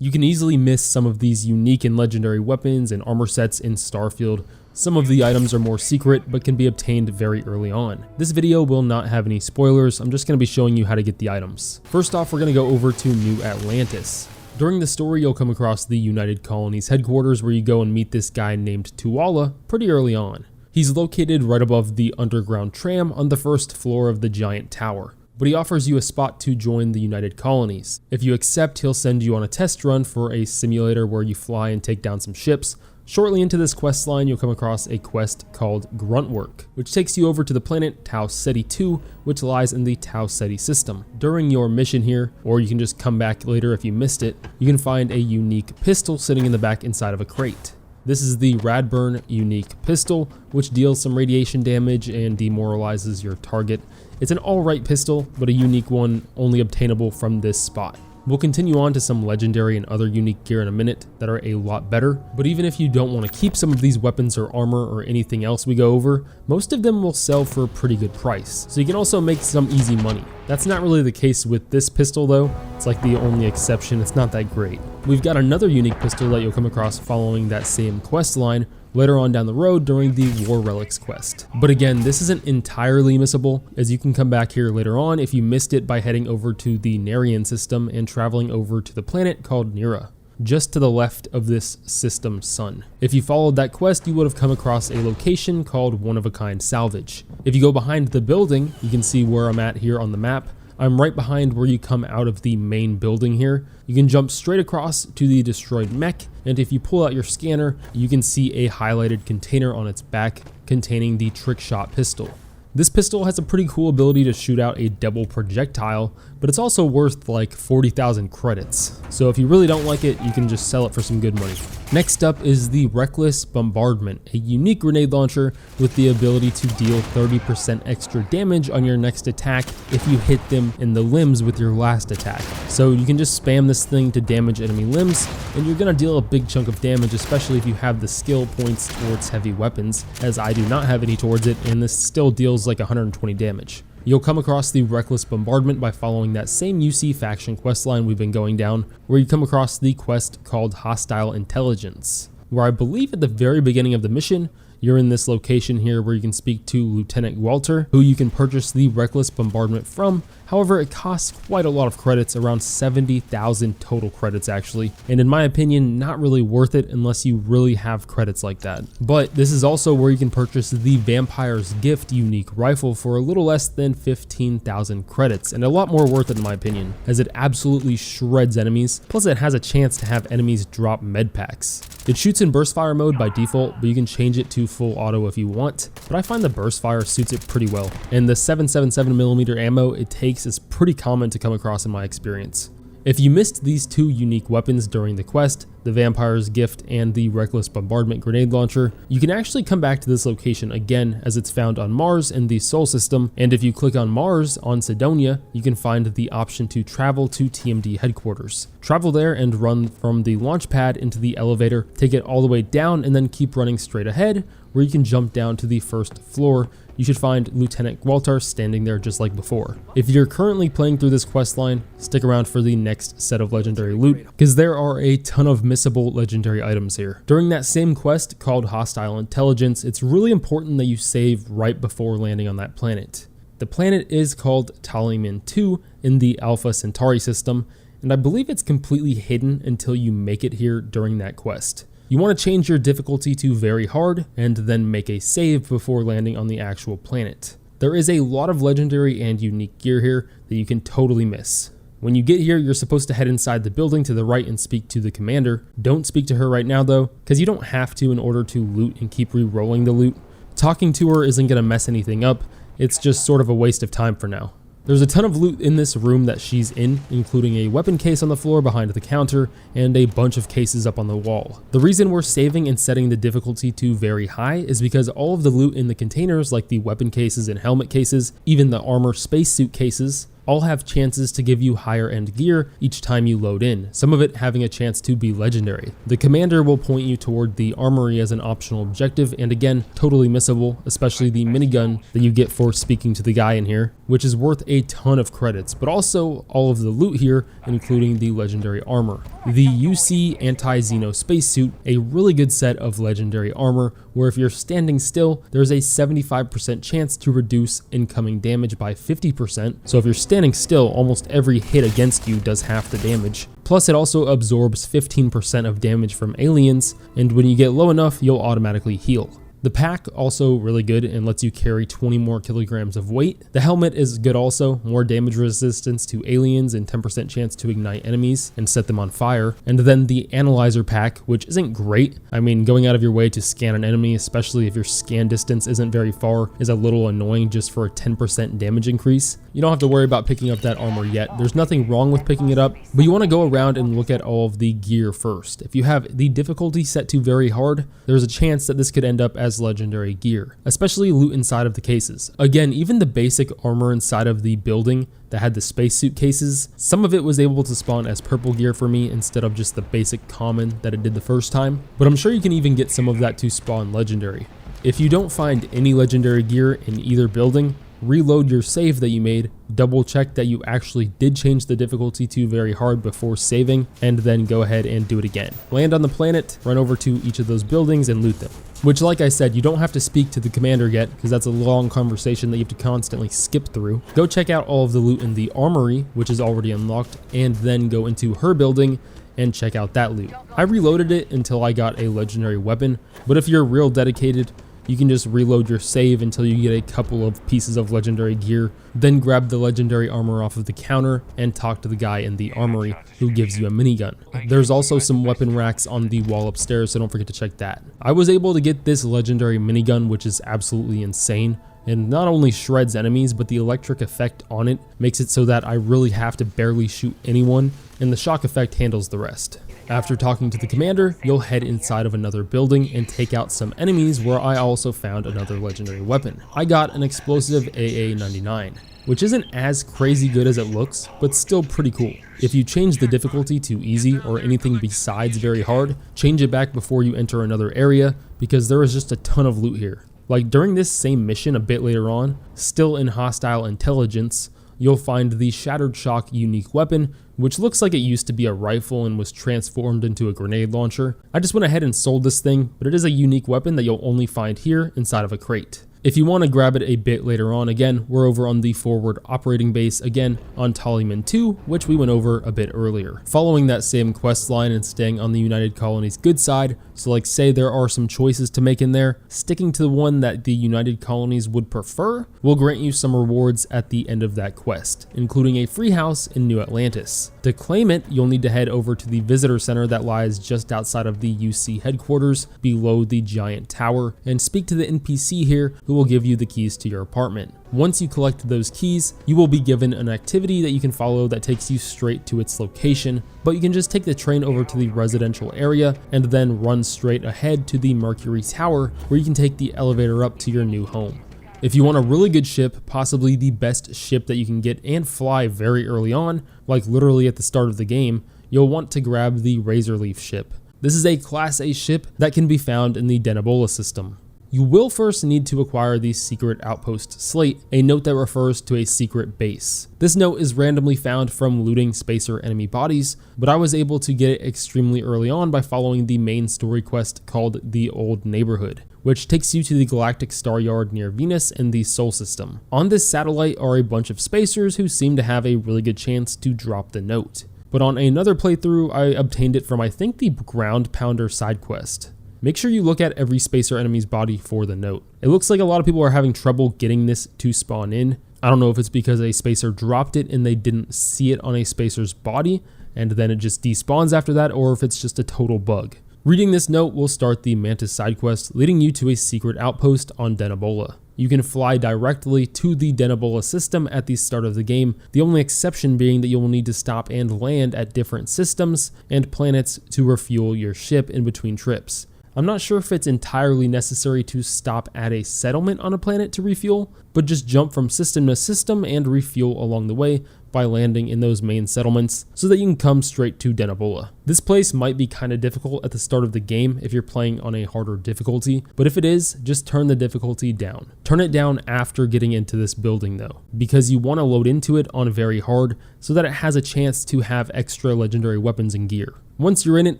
You can easily miss some of these unique and legendary weapons and armor sets in Starfield. Some of the items are more secret, but can be obtained very early on. This video will not have any spoilers, I'm just going to be showing you how to get the items. First off, we're going to go over to New Atlantis. During the story, you'll come across the United Colonies headquarters where you go and meet this guy named Tuala pretty early on. He's located right above the underground tram on the first floor of the giant tower, but he offers you a spot to join the United Colonies. If you accept, he'll send you on a test run for a simulator where you fly and take down some ships. Shortly into this quest line, you'll come across a quest called Gruntwork, which takes you over to the planet Tau Ceti 2, which lies in the Tau Ceti system. During your mission here, or you can just come back later if you missed it, you can find a unique pistol sitting in the back inside of a crate. This is the Radburn unique pistol, which deals some radiation damage and demoralizes your target. It's an alright pistol, but a unique one only obtainable from this spot. We'll continue on to some legendary and other unique gear in a minute that are a lot better, but even if you don't want to keep some of these weapons or armor or anything else we go over, most of them will sell for a pretty good price, so you can also make some easy money. That's not really the case with this pistol though, it's like the only exception, it's not that great. We've got another unique pistol that you'll come across following that same quest line later on down the road during the War Relics quest. But again, this isn't entirely missable, as you can come back here later on if you missed it by heading over to the Narian system and traveling over to the planet called Nira, just to the left of this system's sun. If you followed that quest, you would have come across a location called One of a Kind Salvage. If you go behind the building, you can see where I'm at here on the map. I'm right behind where you come out of the main building here. You can jump straight across to the destroyed mech, and if you pull out your scanner, you can see a highlighted container on its back containing the trick shot pistol. This pistol has a pretty cool ability to shoot out a double projectile, but it's also worth like 40,000 credits. So if you really don't like it, you can just sell it for some good money. Next up is the Reckless Bombardment, a unique grenade launcher with the ability to deal 30% extra damage on your next attack if you hit them in the limbs with your last attack. So you can just spam this thing to damage enemy limbs, and you're gonna deal a big chunk of damage, especially if you have the skill points towards heavy weapons, as I do not have any towards it, and this still deals like 120 damage. You'll come across the Reckless Bombardment by following that same UC faction questline we've been going down, where you come across the quest called Hostile Intelligence, where I believe at the very beginning of the mission, you're in this location here where you can speak to Lieutenant Walter, who you can purchase the Reckless Bombardment from. However, it costs quite a lot of credits, around 70,000 total credits actually, and in my opinion, not really worth it unless you really have credits like that. But this is also where you can purchase the Vampire's Gift unique rifle for a little less than 15,000 credits, and a lot more worth it in my opinion, as it absolutely shreds enemies, plus it has a chance to have enemies drop med packs. It shoots in burst fire mode by default, but you can change it to full auto if you want, but I find the burst fire suits it pretty well, and the 777mm ammo it takes is pretty common to come across in my experience. If you missed these two unique weapons during the quest, the Vampire's Gift and the Reckless Bombardment grenade launcher, you can actually come back to this location again, as it's found on Mars in the Sol system, and if you click on Mars on Sidonia, you can find the option to travel to TMD headquarters. Travel there and run from the launch pad into the elevator, take it all the way down, and then keep running straight ahead, where you can jump down to the first floor. You should find Lieutenant Walter standing there just like before. If you're currently playing through this questline, stick around for the next set of legendary loot, because there are a ton of missable legendary items here. During that same quest called Hostile Intelligence, it's really important that you save right before landing on that planet. The planet is called Taliman 2 in the Alpha Centauri system, and I believe it's completely hidden until you make it here during that quest. You want to change your difficulty to very hard and then make a save before landing on the actual planet. There is a lot of legendary and unique gear here that you can totally miss. When you get here, you're supposed to head inside the building to the right and speak to the commander. Don't speak to her right now though, because you don't have to in order to loot and keep re-rolling the loot. Talking to her isn't going to mess anything up, it's just sort of a waste of time for now. There's a ton of loot in this room that she's in, including a weapon case on the floor behind the counter and a bunch of cases up on the wall. The reason we're saving and setting the difficulty to very high is because all of the loot in the containers, like the weapon cases and helmet cases, even the armor spacesuit cases, all have chances to give you higher end gear each time you load in, some of it having a chance to be legendary. The commander will point you toward the armory as an optional objective, and again, totally missable, especially the minigun that you get for speaking to the guy in here, which is worth a ton of credits, but also all of the loot here, including the legendary armor. The UC Anti-Xeno spacesuit, a really good set of legendary armor, where if you're standing still, there's a 75% chance to reduce incoming damage by 50%, so if you're standing still, almost every hit against you does half the damage. Plus, it also absorbs 15% of damage from aliens, and when you get low enough, you'll automatically heal. The pack also really good and lets you carry 20 more kilograms of weight. The helmet is good also, more damage resistance to aliens and 10% chance to ignite enemies and set them on fire. And then the analyzer pack, which isn't great. I mean, going out of your way to scan an enemy, especially if your scan distance isn't very far, is a little annoying just for a 10% damage increase. You don't have to worry about picking up that armor yet. There's nothing wrong with picking it up, but you want to go around and look at all of the gear first. If you have the difficulty set to very hard, there's a chance that this could end up as legendary gear, especially loot inside of the cases. Again, even the basic armor inside of the building that had the spacesuit cases, some of it was able to spawn as purple gear for me instead of just the basic common that it did the first time, but I'm sure you can even get some of that to spawn legendary. If you don't find any legendary gear in either building, reload your save that you made, double check that you actually did change the difficulty to very hard before saving, and then go ahead and do it again. Land on the planet, run over to each of those buildings and loot them. Which, like I said, you don't have to speak to the commander yet, because that's a long conversation that you have to constantly skip through. Go check out all of the loot in the armory, which is already unlocked, and then go into her building and check out that loot. I reloaded it until I got a legendary weapon, but if you're real dedicated, you can just reload your save until you get a couple of pieces of legendary gear, then grab the legendary armor off of the counter and talk to the guy in the armory who gives you a minigun. There's also some weapon racks on the wall upstairs, so don't forget to check that. I was able to get this legendary minigun, which is absolutely insane, and not only shreds enemies, but the electric effect on it makes it so that I really have to barely shoot anyone, and the shock effect handles the rest. After talking to the commander, you'll head inside of another building and take out some enemies, where I also found another legendary weapon. I got an explosive AA-99, which isn't as crazy good as it looks, but still pretty cool. If you change the difficulty to easy or anything besides very hard, change it back before you enter another area, because there is just a ton of loot here. Like during this same mission a bit later on, still in hostile intelligence, you'll find the Shattered Shock unique weapon, which looks like it used to be a rifle and was transformed into a grenade launcher. I just went ahead and sold this thing, but it is a unique weapon that you'll only find here inside of a crate. If you want to grab it a bit later on, again, we're over on the forward operating base, again, on Taliman 2, which we went over a bit earlier. Following that same quest line and staying on the United Colony's good side, so like say there are some choices to make in there, sticking to the one that the United Colonies would prefer will grant you some rewards at the end of that quest, including a free house in New Atlantis. To claim it, you'll need to head over to the visitor center that lies just outside of the UC headquarters, below the giant tower, and speak to the NPC here who will give you the keys to your apartment. Once you collect those keys, you will be given an activity that you can follow that takes you straight to its location, but you can just take the train over to the residential area and then run straight ahead to the Mercury Tower, where you can take the elevator up to your new home. If you want a really good ship, possibly the best ship that you can get and fly very early on, like literally at the start of the game, you'll want to grab the Razorleaf ship. This is a Class A ship that can be found in the Denebola system. You will first need to acquire the secret outpost slate, a note that refers to a secret base. This note is randomly found from looting spacer enemy bodies, but I was able to get it extremely early on by following the main story quest called The Old Neighborhood, which takes you to the galactic star yard near Venus in the Sol system. On this satellite are a bunch of spacers who seem to have a really good chance to drop the note. But on another playthrough, I obtained it from I think the Ground Pounder side quest. Make sure you look at every spacer enemy's body for the note. It looks like a lot of people are having trouble getting this to spawn in. I don't know if it's because a spacer dropped it and they didn't see it on a spacer's body and then it just despawns after that, or if it's just a total bug. Reading this note will start the Mantis side quest, leading you to a secret outpost on Denebola. You can fly directly to the Denebola system at the start of the game, the only exception being that you will need to stop and land at different systems and planets to refuel your ship in between trips. I'm not sure if it's entirely necessary to stop at a settlement on a planet to refuel, but just jump from system to system and refuel along the way by landing in those main settlements so that you can come straight to Denebola. This place might be kind of difficult at the start of the game if you're playing on a harder difficulty, but if it is, just turn the difficulty down. Turn it down after getting into this building though, because you want to load into it on very hard so that it has a chance to have extra legendary weapons and gear. Once you're in it,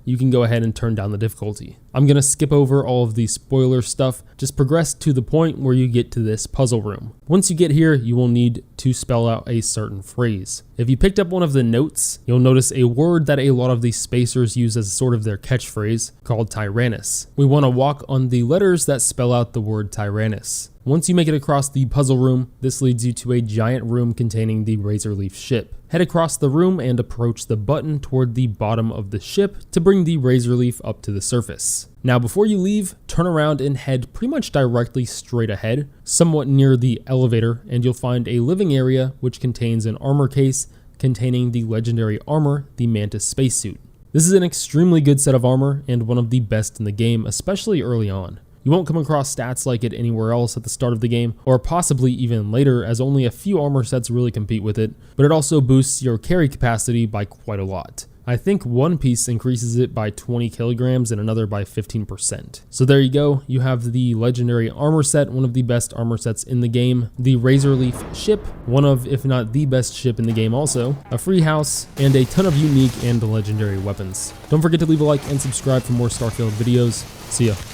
you can go ahead and turn down the difficulty. I'm going to skip over all of the spoiler stuff, just progress to the point where you get to this puzzle room. Once you get here, you will need to spell out a certain phrase. If you picked up one of the notes, you'll notice a word that a lot of these spacers use as sort of their catchphrase, called Tyrannus. We want to walk on the letters that spell out the word Tyrannus. Once you make it across the puzzle room, this leads you to a giant room containing the Razorleaf ship. Head across the room and approach the button toward the bottom of the ship to bring the Razorleaf up to the surface. Now before you leave, turn around and head pretty much directly straight ahead, somewhat near the elevator, and you'll find a living area which contains an armor case containing the legendary armor, the Mantis spacesuit. This is an extremely good set of armor and one of the best in the game, especially early on. You won't come across stats like it anywhere else at the start of the game, or possibly even later, as only a few armor sets really compete with it, but it also boosts your carry capacity by quite a lot. I think one piece increases it by 20 kilograms and another by 15%. So there you go, you have the legendary armor set, one of the best armor sets in the game, the Razorleaf ship, one of, if not the best ship in the game also, a free house, and a ton of unique and legendary weapons. Don't forget to leave a like and subscribe for more Starfield videos. See ya.